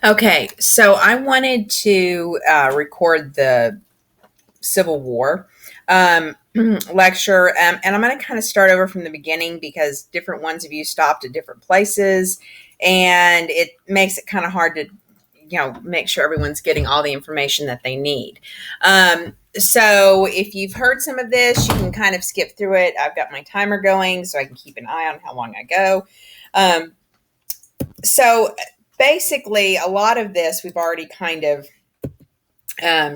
Okay, so I wanted to record the Civil War lecture, and I'm going to kind of start over from the beginning because different ones of you stopped at different places, and it makes it kind of hard to, make sure everyone's getting all the information that they need. So if you've heard some of this, you can kind of skip through it. I've got my timer going so I can keep an eye on how long I go. Um, so basically, a lot of this we've already kind of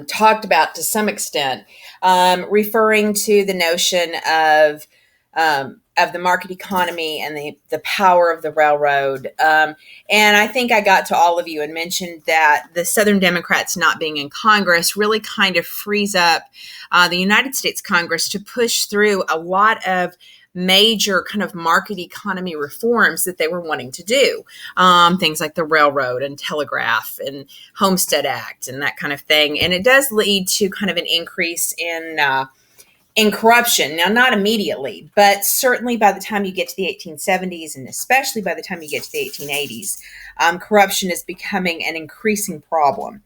talked about to some extent, referring to the notion of the market economy and the power of the railroad. And I think I got to all of you and mentioned that the Southern Democrats not being in Congress really kind of frees up the United States Congress to push through a lot of major kind of market economy reforms that they were wanting to do. Things like the railroad and telegraph and Homestead Act and that kind of thing. And it does lead to kind of an increase in corruption. Now, not immediately, but certainly by the time you get to the 1870s, and especially by the time you get to the 1880s, corruption is becoming an increasing problem.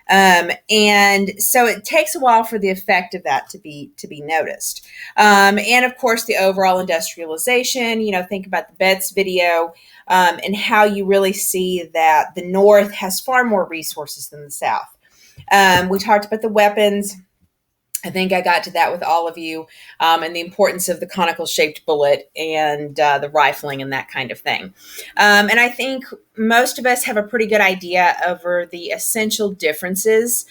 And so it takes a while for the effect of that to be noticed. And of course, the overall industrialization. Think about the Betts video, and how you really see that the North has far more resources than the South. We talked about the weapons. I think I got to that with all of you, and the importance of the conical shaped bullet and the rifling and that kind of thing. And I think most of us have a pretty good idea over the essential differences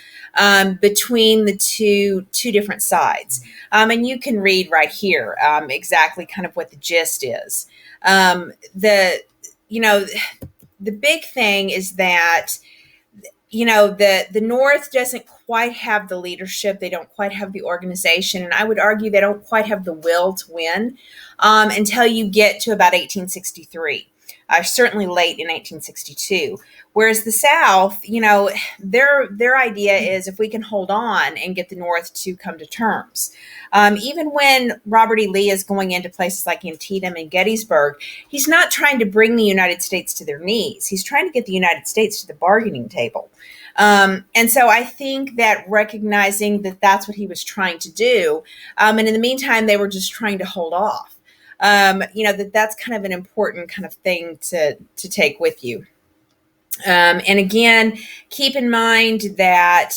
between the two different sides. And you can read right here exactly kind of what the gist is. The you know the big thing is that the North doesn't quite have the leadership. They don't quite have the organization, and I would argue they don't quite have the will to win until you get to about 1863. Certainly late in 1862. Whereas the South, their idea is if we can hold on and get the North to come to terms. Even when Robert E. Lee is going into places like Antietam and Gettysburg, he's not trying to bring the United States to their knees. He's trying to get the United States to the bargaining table. And so I think that recognizing that that's what he was trying to do, and in the meantime, they were just trying to hold off. That's kind of an important kind of thing to take with you. And again, keep in mind that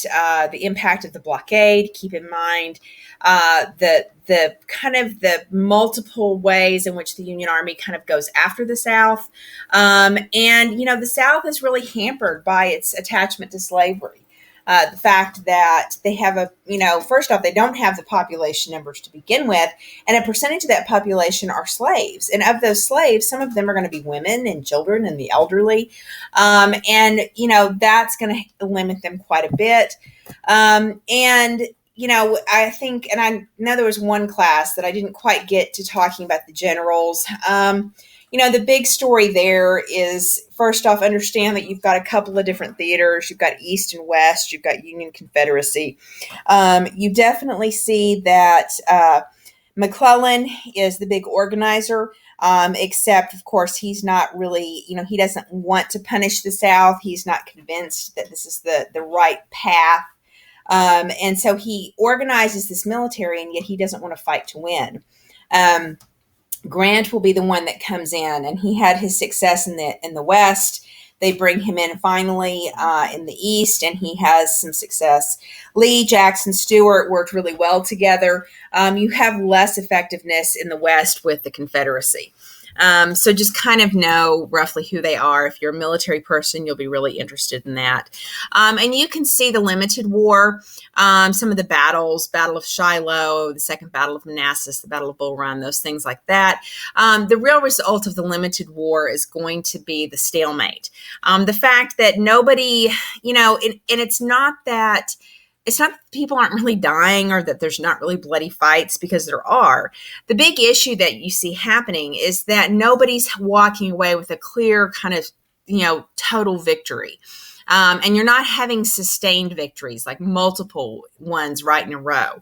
the impact of the blockade. Keep in mind the kind of the multiple ways in which the Union Army kind of goes after the South, and the South is really hampered by its attachment to slavery. The fact that they have first off, they don't have the population numbers to begin with, and a percentage of that population are slaves. And of those slaves, some of them are going to be women and children and the elderly. And that's going to limit them quite a bit. I think, and I know there was one class that I didn't quite get to talking about the generals. The big story there is, first off, understand that you've got a couple of different theaters. You've got East and West. You've got Union Confederacy. You definitely see that McClellan is the big organizer, except, of course, he's not really, he doesn't want to punish the South. He's not convinced that this is the right path. And so he organizes this military, and yet he doesn't want to fight to win. Grant will be the one that comes in, and he had his success in the West. They bring him in finally in the East, and he has some success. Lee, Jackson, Stewart worked really well together. You have less effectiveness in the West with the Confederacy. So just kind of know roughly who they are. If you're a military person, you'll be really interested in that. And you can see the limited war, some of the battles, Battle of Shiloh, the Second Battle of Manassas, the Battle of Bull Run, those things like that. The real result of the limited war is going to be the stalemate. The fact that nobody, and it's not that people aren't really dying or that there's not really bloody fights, because there are. The big issue that you see happening is that nobody's walking away with a clear kind of, total victory. And you're not having sustained victories, like multiple ones right in a row.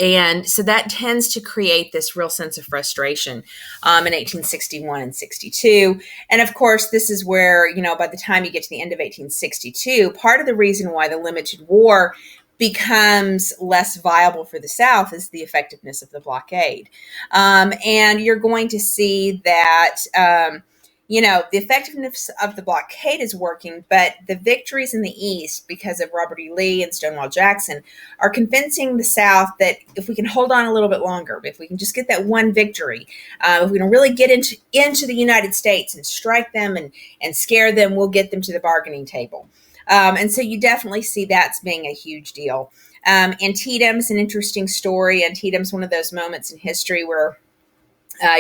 And so that tends to create this real sense of frustration in 1861 and 62. And of course, this is where, by the time you get to the end of 1862, part of the reason why the limited war becomes less viable for the South is the effectiveness of the blockade. And you're going to see that. The effectiveness of the blockade is working, but the victories in the East, because of Robert E. Lee and Stonewall Jackson, are convincing the South that if we can hold on a little bit longer, if we can just get that one victory, if we can really get into the United States and strike them and scare them, we'll get them to the bargaining table. And so you definitely see that's being a huge deal. Antietam's an interesting story. Antietam's one of those moments in history where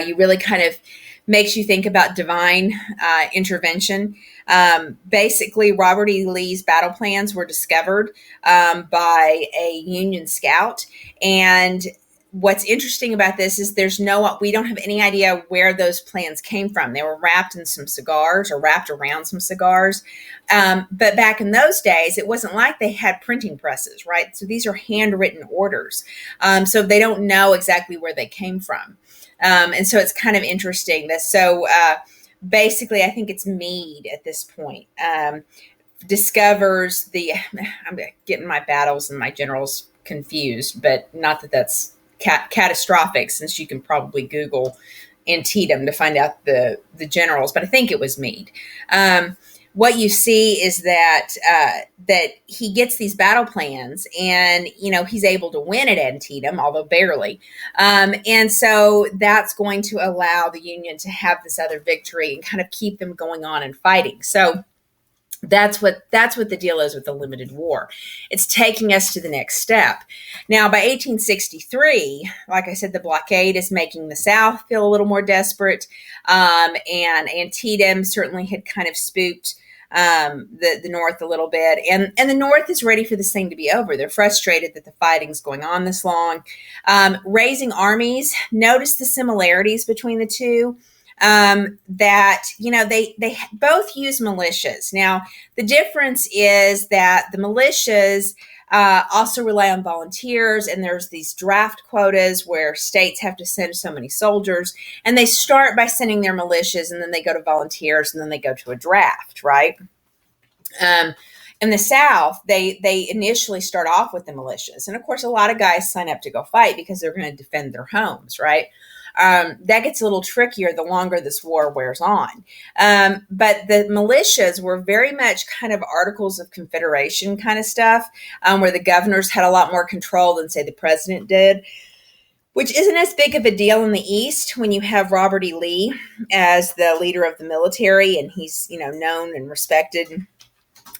you really kind of makes you think about divine intervention. Basically, Robert E. Lee's battle plans were discovered by a Union scout. And what's interesting about this is we don't have any idea where those plans came from. They were wrapped in some cigars or wrapped around some cigars. But back in those days, it wasn't like they had printing presses, right? So these are handwritten orders. So they don't know exactly where they came from. And so it's kind of interesting that basically, I think it's Meade at this point, discovers I'm getting my battles and my generals confused, but not that that's catastrophic, since you can probably Google Antietam to find out the generals, but I think it was Meade. What you see is that he gets these battle plans, and he's able to win at Antietam, although barely. And so that's going to allow the Union to have this other victory and kind of keep them going on and fighting. So that's what the deal is with the limited war. It's taking us to the next step. Now, by 1863, like I said, the blockade is making the South feel a little more desperate, and Antietam certainly had kind of spooked the North a little bit, and the North is ready for this thing to be over. They're frustrated that the fighting's going on this long. Raising armies, notice the similarities between the two. That they both use militias. Now, the difference is that the militias also rely on volunteers, and there's these draft quotas where states have to send so many soldiers, and they start by sending their militias, and then they go to volunteers, and then they go to a draft, right? In the South, they initially start off with the militias, and of course, a lot of guys sign up to go fight because they're going to defend their homes, right? That gets a little trickier the longer this war wears on. But the militias were very much kind of Articles of Confederation kind of stuff, where the governors had a lot more control than, say, the president did, which isn't as big of a deal in the East when you have Robert E. Lee as the leader of the military, and he's, known and respected.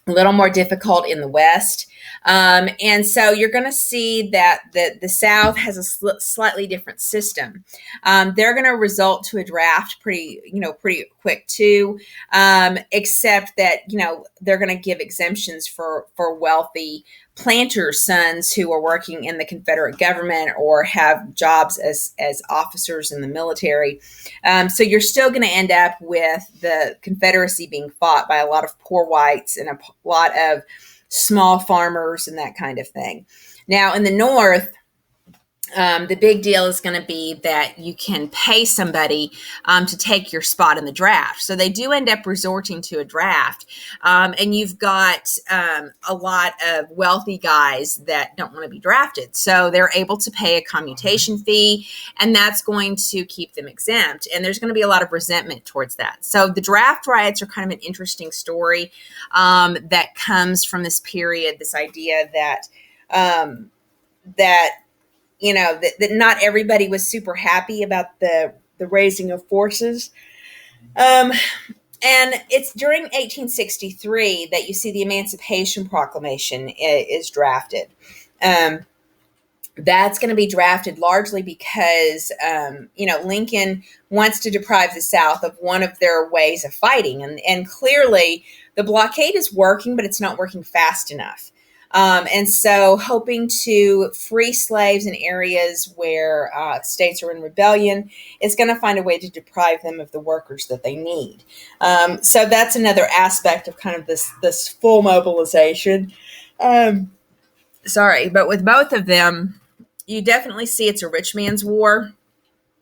A little more difficult in the West. And so you're going to see that the South has a slightly different system. They're going to result to a draft pretty quick too, except that, they're going to give exemptions for wealthy planters' sons who are working in the Confederate government or have jobs as officers in the military. So you're still going to end up with the Confederacy being fought by a lot of poor whites and a lot of small farmers and that kind of thing. Now, in the North, the big deal is going to be that you can pay somebody to take your spot in the draft. So they do end up resorting to a draft. And you've got a lot of wealthy guys that don't want to be drafted. So they're able to pay a commutation fee, and that's going to keep them exempt. And there's going to be a lot of resentment towards that. So the draft riots are kind of an interesting story that comes from this period, this idea that that not everybody was super happy about the raising of forces. And it's during 1863 that you see the Emancipation Proclamation is drafted. That's going to be drafted largely because, Lincoln wants to deprive the South of one of their ways of fighting. And clearly the blockade is working, but it's not working fast enough. And so hoping to free slaves in areas where states are in rebellion is going to find a way to deprive them of the workers that they need. So that's another aspect of kind of this full mobilization. But with both of them, you definitely see it's a rich man's war,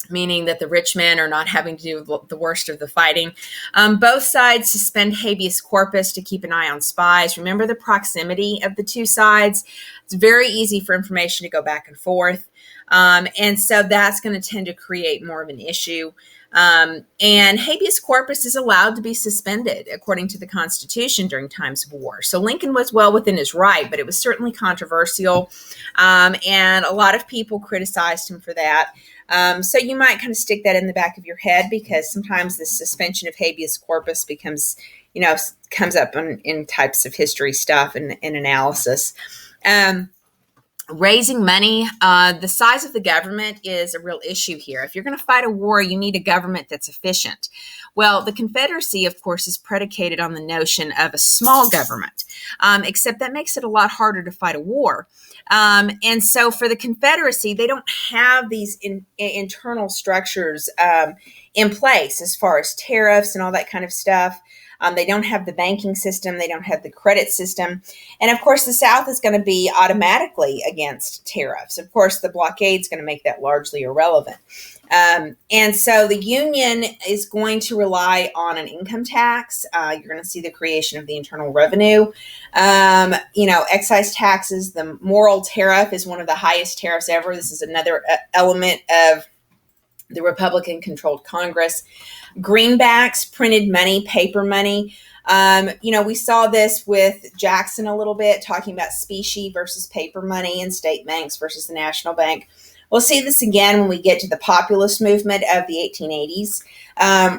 meaning that the rich men are not having to do the worst of the fighting. Both sides suspend habeas corpus to keep an eye on spies. Remember the proximity of the two sides. It's very easy for information to go back and forth. And so that's going to tend to create more of an issue. And habeas corpus is allowed to be suspended according to the Constitution during times of war. So Lincoln was well within his right, but it was certainly controversial. And a lot of people criticized him for that. So you might kind of stick that in the back of your head, because sometimes the suspension of habeas corpus becomes, comes up in types of history stuff and analysis. Raising money, the size of the government is a real issue here. If you're going to fight a war, you need a government that's efficient. Well, the Confederacy, of course, is predicated on the notion of a small government, except that makes it a lot harder to fight a war. And so for the Confederacy, they don't have these internal structures in place as far as tariffs and all that kind of stuff. They don't have the banking system. They don't have the credit system. And of course, the South is going to be automatically against tariffs. Of course, the blockade is going to make that largely irrelevant. And so the Union is going to rely on an income tax. You're going to see the creation of the Internal Revenue. Excise taxes. The moral tariff is one of the highest tariffs ever. This is another element of the Republican-controlled Congress. Greenbacks, printed money, paper money. We saw this with Jackson a little bit, talking about specie versus paper money and state banks versus the national bank. We'll see this again when we get to the populist movement of the 1880s,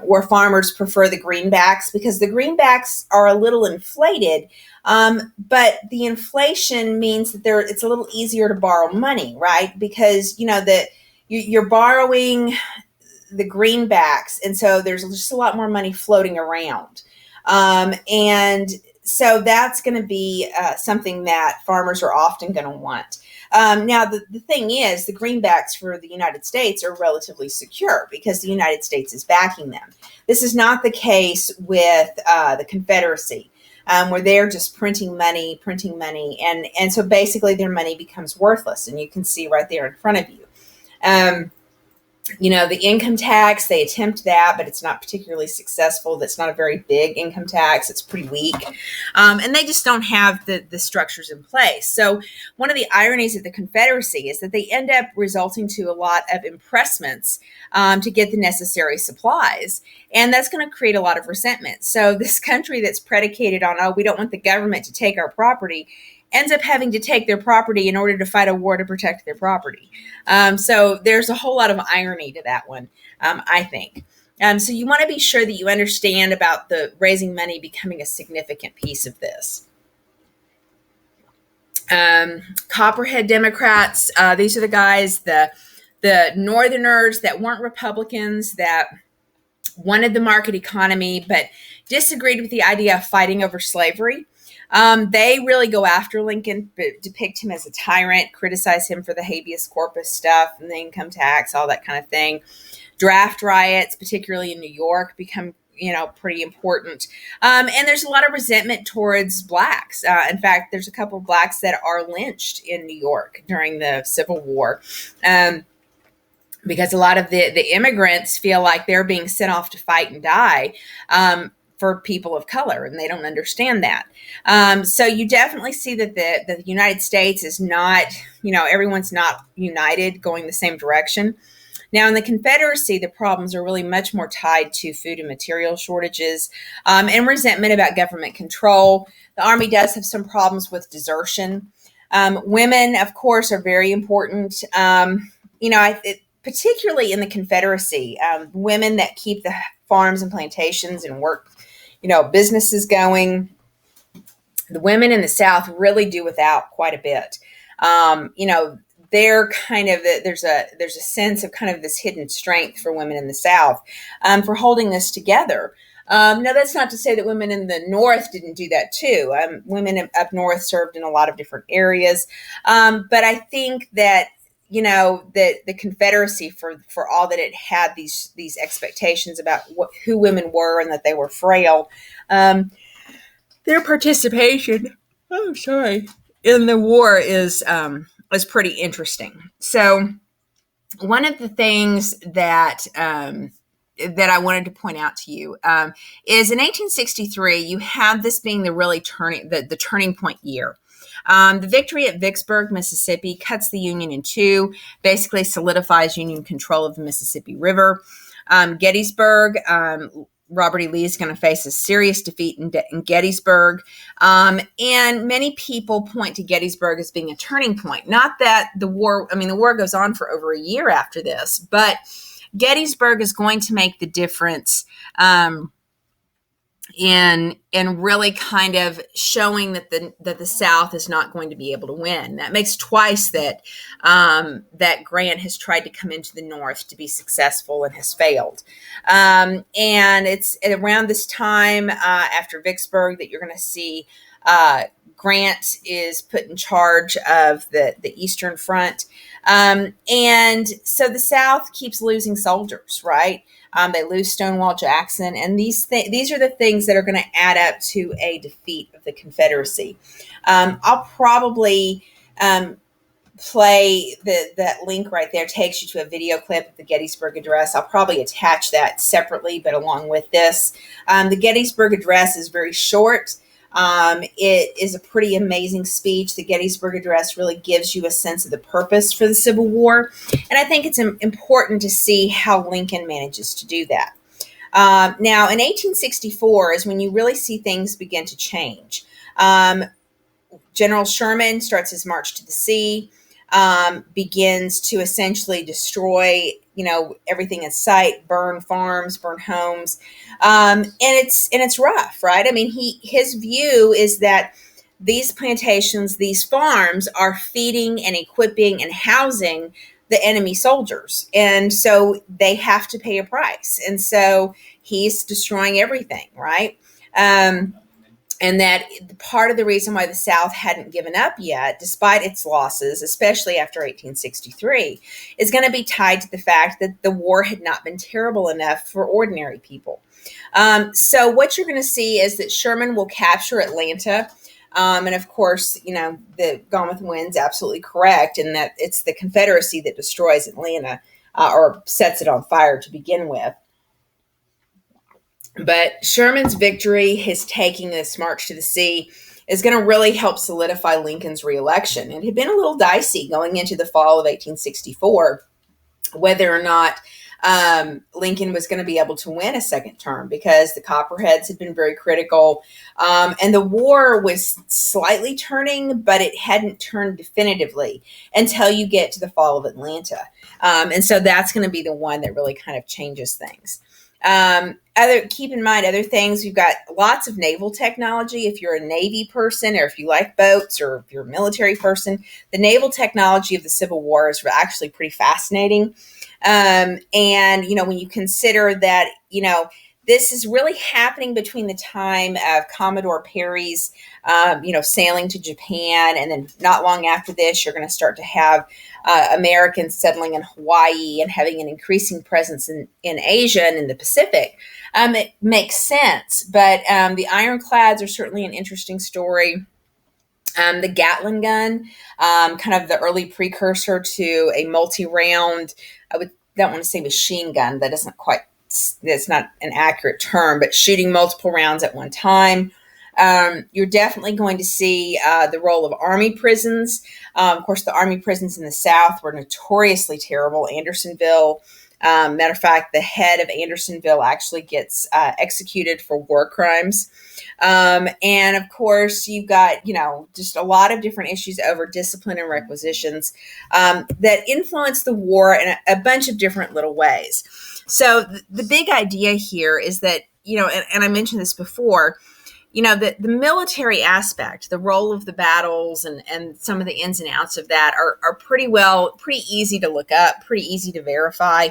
where farmers prefer the greenbacks because the greenbacks are a little inflated, but the inflation means that it's a little easier to borrow money, right? Because, you're borrowing the greenbacks, and so there's just a lot more money floating around. And so that's going to be something that farmers are often going to want. Now, the thing is, the greenbacks for the United States are relatively secure because the United States is backing them. This is not the case with the Confederacy, where they're just printing money, and so basically their money becomes worthless, and you can see right there in front of you. The income tax, they attempt that, but it's not particularly successful. That's not a very big income tax. It's pretty weak. And they just don't have the structures in place. So one of the ironies of the Confederacy is that they end up resulting to a lot of impressments to get the necessary supplies. And that's going to create a lot of resentment. So this country that's predicated on, we don't want the government to take our property, ends up having to take their property in order to fight a war to protect their property. So there's a whole lot of irony to that one, I think. So you want to be sure that you understand about the raising money becoming a significant piece of this. Copperhead Democrats, these are the guys, the Northerners that weren't Republicans, that wanted the market economy, but disagreed with the idea of fighting over slavery. They really go after Lincoln, but depict him as a tyrant, criticize him for the habeas corpus stuff and the income tax, all that kind of thing. Draft riots, particularly in New York, become pretty important. And there's a lot of resentment towards blacks. In fact, there's a couple of blacks that are lynched in New York during the Civil War. Because a lot of the immigrants feel like they're being sent off to fight and die for people of color, and they don't understand that. So you definitely see that the United States is not, everyone's not united, going the same direction. Now, in the Confederacy, the problems are really much more tied to food and material shortages and resentment about government control. The Army does have some problems with desertion. Women, of course, are very important. Particularly in the Confederacy, women that keep the farms and plantations and work, businesses going. The women in the South really do without quite a bit. They're kind of there's a sense of kind of this hidden strength for women in the South for holding this together. Now, that's not to say that women in the North didn't do that too. Women up North served in a lot of different areas, but I think that the Confederacy, for all that it had these expectations about who women were and that they were frail, their participation, in the war is was pretty interesting. So one of the things that that I wanted to point out to you is in 1863, you have this being the really the turning point year. The victory at Vicksburg, Mississippi, cuts the Union in two, basically solidifies Union control of the Mississippi River. Gettysburg, Robert E. Lee is going to face a serious defeat in Gettysburg. And many people point to Gettysburg as being a turning point. Not that the war goes on for over a year after this, but Gettysburg is going to make the difference in really kind of showing that the South is not going to be able to win. That makes twice that that Grant has tried to come into the North to be successful and has failed. And it's around this time after Vicksburg that you're going to see Grant is put in charge of the Eastern Front. And so the South keeps losing soldiers, right? They lose Stonewall Jackson, and these are the things that are going to add up to a defeat of the Confederacy. I'll probably play that link right there. Takes you to a video clip of the Gettysburg Address. I'll probably attach that separately, but along with this. The Gettysburg Address is very short. It is a pretty amazing speech. The Gettysburg Address really gives you a sense of the purpose for the Civil War. And I think it's important to see how Lincoln manages to do that. Now, in 1864 is when you really see things begin to change. General Sherman starts his march to the sea, begins to essentially destroy, everything in sight, burn farms, burn homes. And it's rough, right? I mean, his view is that these plantations, these farms are feeding and equipping and housing the enemy soldiers. And so they have to pay a price. And so he's destroying everything, right? And that part of the reason why the South hadn't given up yet, despite its losses, especially after 1863, is going to be tied to the fact that the war had not been terrible enough for ordinary people. So what you're going to see is that Sherman will capture Atlanta. And of course, the Gone with the Wind's absolutely correct in that it's the Confederacy that destroys Atlanta or sets it on fire to begin with. But Sherman's victory, his taking this march to the sea, is going to really help solidify Lincoln's reelection. It had been a little dicey going into the fall of 1864 whether or not Lincoln was going to be able to win a second term because the Copperheads had been very critical. And the war was slightly turning, but it hadn't turned definitively until you get to the fall of Atlanta. And so that's going to be the one that really kind of changes things. Keep in mind other things. We've got lots of naval technology. If you're a Navy person or if you like boats or if you're a military person, the naval technology of the Civil War is actually pretty fascinating. And, when you consider that, this is really happening between the time of Commodore Perry's, sailing to Japan. And then not long after this, you're going to start to have Americans settling in Hawaii and having an increasing presence in Asia and in the Pacific. It makes sense. But the ironclads are certainly an interesting story. The Gatling gun, kind of the early precursor to a multi-round, don't want to say machine gun. That's not an accurate term, but shooting multiple rounds at one time. You're definitely going to see the role of army prisons. Of course, the army prisons in the South were notoriously terrible. Andersonville, matter of fact, the head of Andersonville actually gets executed for war crimes. And of course, you've got, just a lot of different issues over discipline and requisitions that influence the war in a bunch of different little ways. So the big idea here is that, and I mentioned this before, the military aspect, the role of the battles and some of the ins and outs of that are pretty easy to look up, pretty easy to verify.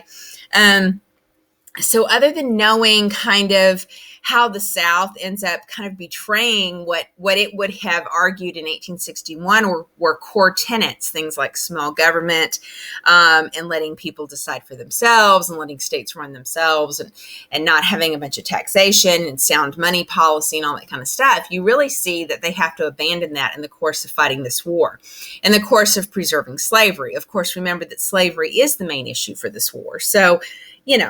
So other than knowing kind of how the South ends up kind of betraying what it would have argued in 1861 were core tenets, things like small government, and letting people decide for themselves and letting states run themselves, and not having a bunch of taxation and sound money policy and all that kind of stuff, you really see that they have to abandon that in the course of fighting this war, in the course of preserving slavery. Of course, remember that slavery is the main issue for this war. So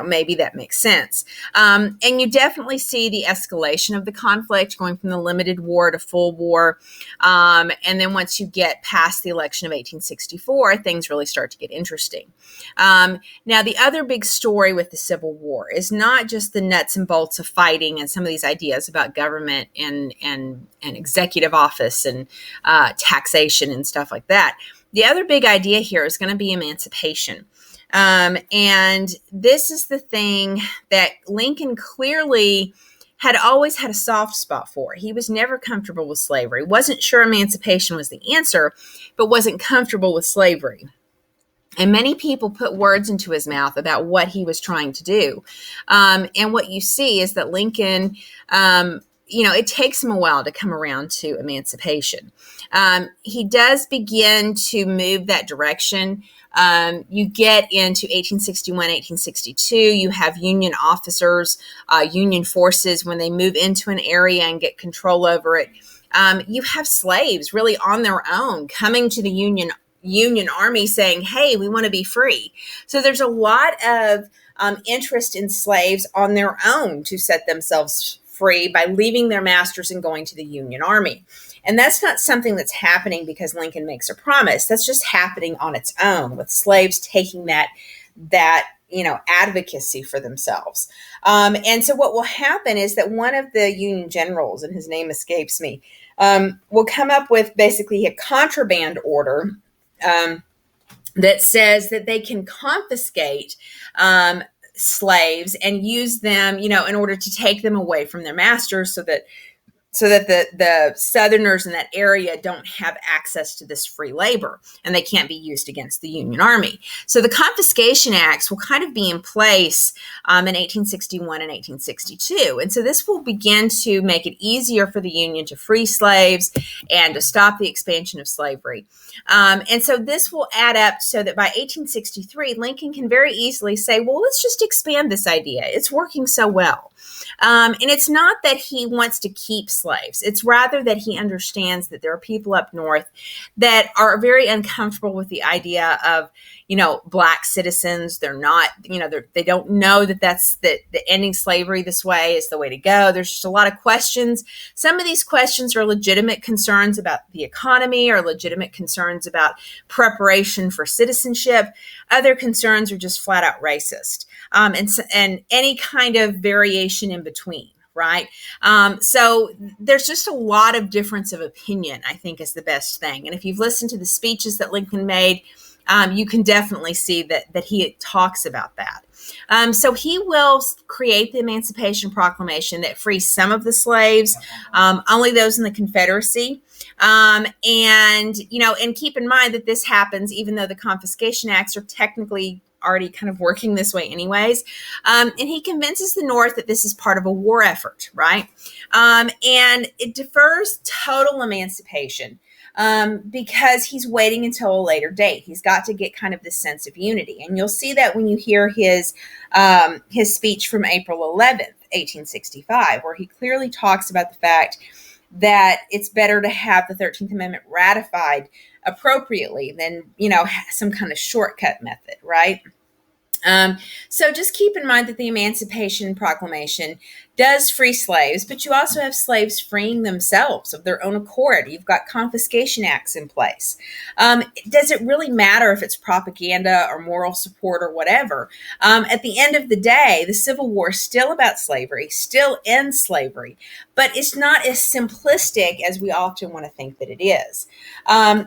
maybe that makes sense. And you definitely see the escalation of the conflict going from the limited war to full war. And then once you get past the election of 1864, things really start to get interesting. Now, the other big story with the Civil War is not just the nuts and bolts of fighting and some of these ideas about government and executive office and taxation and stuff like that. The other big idea here is going to be emancipation. And this is the thing that Lincoln clearly had always had a soft spot for. He was never comfortable with slavery, wasn't sure emancipation was the answer, but wasn't comfortable with slavery. And many people put words into his mouth about what he was trying to do. And what you see is that Lincoln, it takes him a while to come around to emancipation. He does begin to move that direction. You get into 1861, 1862, you have Union officers, Union forces, when they move into an area and get control over it. You have slaves really on their own coming to the Union Army saying, hey, we want to be free. So there's a lot of interest in slaves on their own to set themselves free by leaving their masters and going to the Union Army. And that's not something that's happening because Lincoln makes a promise. That's just happening on its own, with slaves taking that advocacy for themselves. And so what will happen is that one of the Union generals, and his name escapes me, will come up with basically a contraband order that says that they can confiscate slaves and use them, in order to take them away from their masters so that the Southerners in that area don't have access to this free labor and they can't be used against the Union Army. So the Confiscation Acts will kind of be in place in 1861 and 1862. And so this will begin to make it easier for the Union to free slaves and to stop the expansion of slavery. And so this will add up so that by 1863, Lincoln can very easily say, well, let's just expand this idea. It's working so well. And it's not that he wants to keep slaves. It's rather that he understands that there are people up north that are very uncomfortable with the idea of, Black citizens. They're not, they don't know that ending slavery this way is the way to go. There's just a lot of questions. Some of these questions are legitimate concerns about the economy or legitimate concerns about preparation for citizenship. Other concerns are just flat out racist. And any kind of variation in between, right? So there's just a lot of difference of opinion, I think, is the best thing. And if you've listened to the speeches that Lincoln made, you can definitely see that he talks about that. So he will create the Emancipation Proclamation that frees some of the slaves, only those in the Confederacy. And keep in mind that this happens even though the Confiscation Acts are technically already kind of working this way anyways. And he convinces the North that this is part of a war effort, right? And it defers total emancipation because he's waiting until a later date. He's got to get kind of this sense of unity. And you'll see that when you hear his speech from April 11th, 1865, where he clearly talks about the fact that it's better to have the 13th Amendment ratified appropriately than, some kind of shortcut method, right? So just keep in mind that the Emancipation Proclamation does free slaves, but you also have slaves freeing themselves of their own accord. You've got confiscation acts in place. Does it really matter if it's propaganda or moral support or whatever? At the end of the day, the Civil War is still about slavery, still ends slavery, but it's not as simplistic as we often want to think that it is.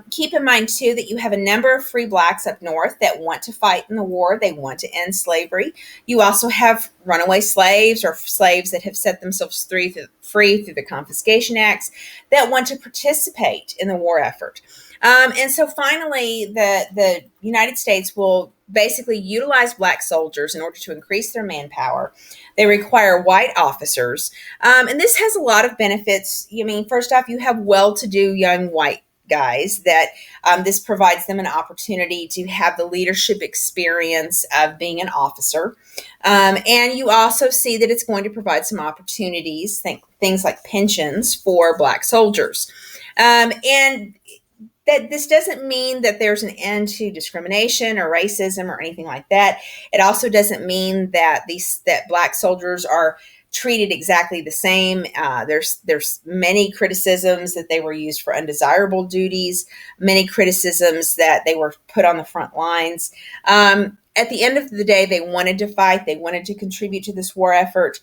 Keep in mind, too, that you have a number of free blacks up north that want to fight in the war. They want to end slavery. You also have runaway slaves or slaves that have set themselves free through the Confiscation Acts that want to participate in the war effort. And so finally, the United States will basically utilize black soldiers in order to increase their manpower. They require white officers. And this has a lot of benefits. I mean, first off, you have well-to-do young white guys that this provides them an opportunity to have the leadership experience of being an officer. And you also see that it's going to provide some opportunities, things like pensions for black soldiers. And that this doesn't mean that there's an end to discrimination or racism or anything like that. It also doesn't mean that that black soldiers are treated exactly the same. There's many criticisms that they were used for undesirable duties, many criticisms that they were put on the front lines. At the end of the day, they wanted to fight. They wanted to contribute to this war effort.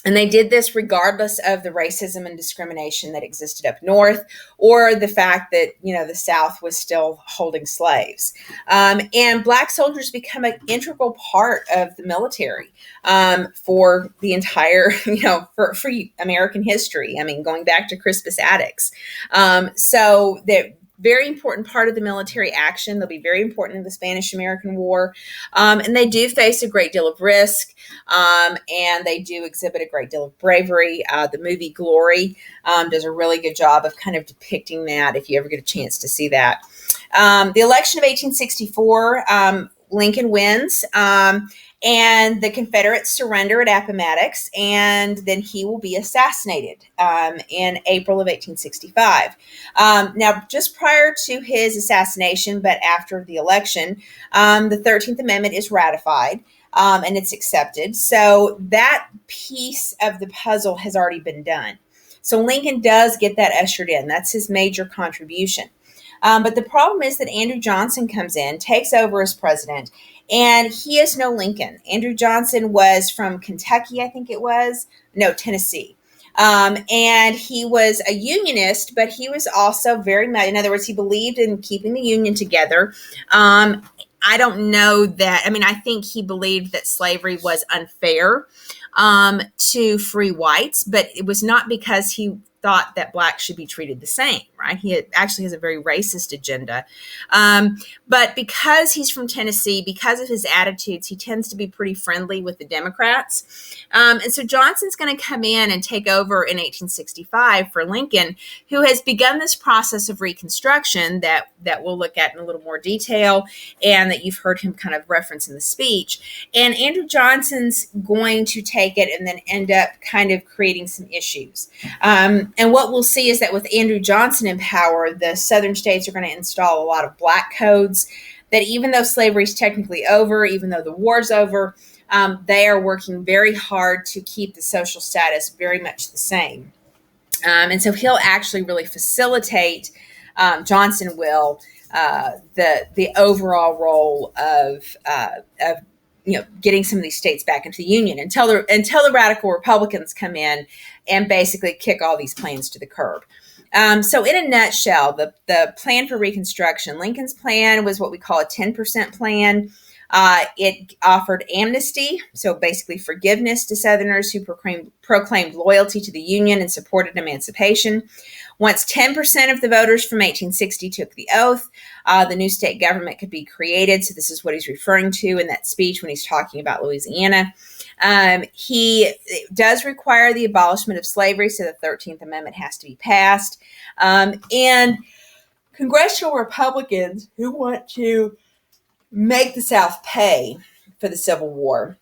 And they did this regardless of the racism and discrimination that existed up north, or the fact that, the South was still holding slaves. And black soldiers become an integral part of the military for the entire, for American history. I mean, going back to Crispus Attucks. So they're very important part of the military action. They'll be very important in the Spanish-American War. And they do face a great deal of risk. And they do exhibit a great deal of bravery. The movie Glory does a really good job of kind of depicting that, if you ever get a chance to see that. The election of 1864, Lincoln wins. And the Confederates surrender at Appomattox, and then he will be assassinated in April of 1865. Now, just prior to his assassination, but after the election, the 13th Amendment is ratified. And it's accepted. So that piece of the puzzle has already been done. So Lincoln does get that ushered in. That's his major contribution. But the problem is that Andrew Johnson comes in, takes over as president, and he is no Lincoln. Andrew Johnson was from Kentucky, I think it was. No, Tennessee. And he was a unionist, but he was also very much, in other words, he believed in keeping the Union together. I don't know that. I mean, I think he believed that slavery was unfair to free whites, but it was not because he thought that blacks should be treated the same, right? He actually has a very racist agenda. But because he's from Tennessee, because of his attitudes, he tends to be pretty friendly with the Democrats. And so Johnson's going to come in and take over in 1865 for Lincoln, who has begun this process of Reconstruction that we'll look at in a little more detail, and that you've heard him kind of reference in the speech. And Andrew Johnson's going to take it and then end up kind of creating some issues. And what we'll see is that with Andrew Johnson in power, the southern states are going to install a lot of black codes that, even though slavery is technically over, even though the war's over, they are working very hard to keep the social status very much the same. And so he'll actually really facilitate, Johnson will, the overall role of getting some of these states back into the Union until the radical Republicans come in and basically kick all these plans to the curb. So in a nutshell, the plan for Reconstruction, Lincoln's plan was what we call a 10% plan. It offered amnesty, so basically forgiveness to Southerners who proclaimed loyalty to the Union and supported emancipation. Once 10% of the voters from 1860 took the oath, the new state government could be created. So this is what he's referring to in that speech when he's talking about Louisiana. He does require the abolishment of slavery, so the 13th Amendment has to be passed. And congressional Republicans who want to make the South pay for the Civil War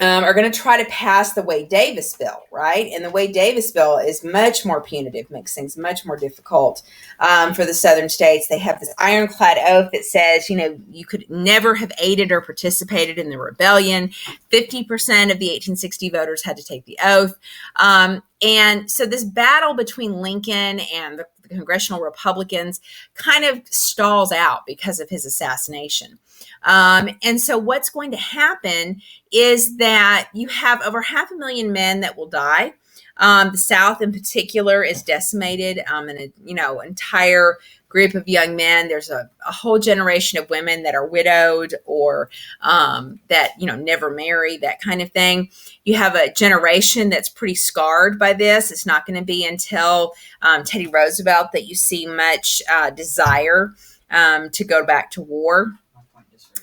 are going to try to pass the Wade-Davis bill, right? And the Wade-Davis bill is much more punitive, makes things much more difficult for the southern states. They have this ironclad oath that says, you could never have aided or participated in the rebellion. 50% of the 1860 voters had to take the oath. And so this battle between Lincoln and the congressional Republicans kind of stalls out because of his assassination. And so what's going to happen is that you have over 500,000 men that will die. The South in particular is decimated, and an entire group of young men. There's a whole generation of women that are widowed or that, never marry, that kind of thing. You have a generation that's pretty scarred by this. It's not going to be until Teddy Roosevelt that you see much desire to go back to war.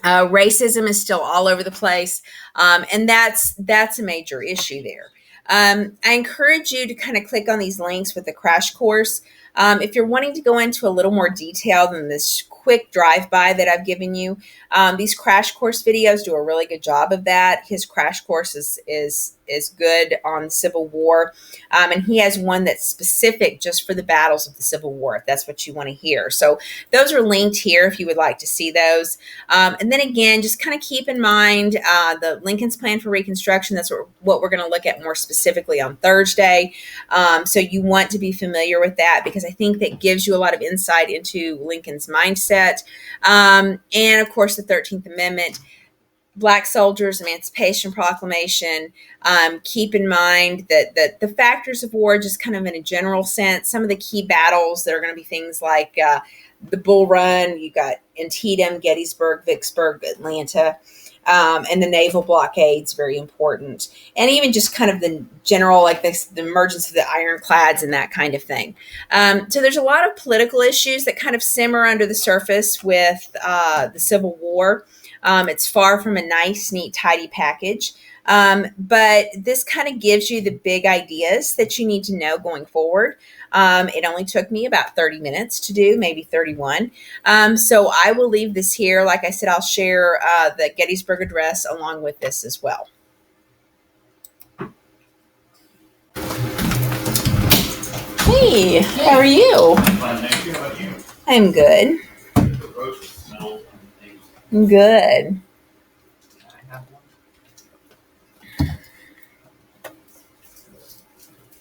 Racism is still all over the place, and that's a major issue there. I encourage you to kind of click on these links with the crash course. If you're wanting to go into a little more detail than this quick drive-by that I've given you, these crash course videos do a really good job of that. His crash course is good on the Civil War, and he has one that's specific just for the battles of the Civil War, if that's what you want to hear. So those are linked here if you would like to see those. And then again, just kind of keep in mind the Lincoln's Plan for Reconstruction. That's what we're going to look at more specifically on Thursday. So you want to be familiar with that because I think that gives you a lot of insight into Lincoln's mindset. And of course, the 13th Amendment. Black Soldiers, Emancipation Proclamation. Keep in mind that the factors of war, just kind of in a general sense, some of the key battles that are going to be things like the Bull Run, you got Antietam, Gettysburg, Vicksburg, Atlanta, and the naval blockades, very important. And even just kind of the general, like this, the emergence of the ironclads and that kind of thing. So there's a lot of political issues that kind of simmer under the surface with the Civil War. It's far from a nice, neat, tidy package. But this kind of gives you the big ideas that you need to know going forward. It only took me about 30 minutes to do, maybe 31. So I will leave this here. Like I said, I'll share the Gettysburg Address along with this as well. Hey, how are you? Fine, thank you. How about you? I'm good. The roast smells I'm good. I have one.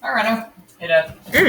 All right, hey, Dad.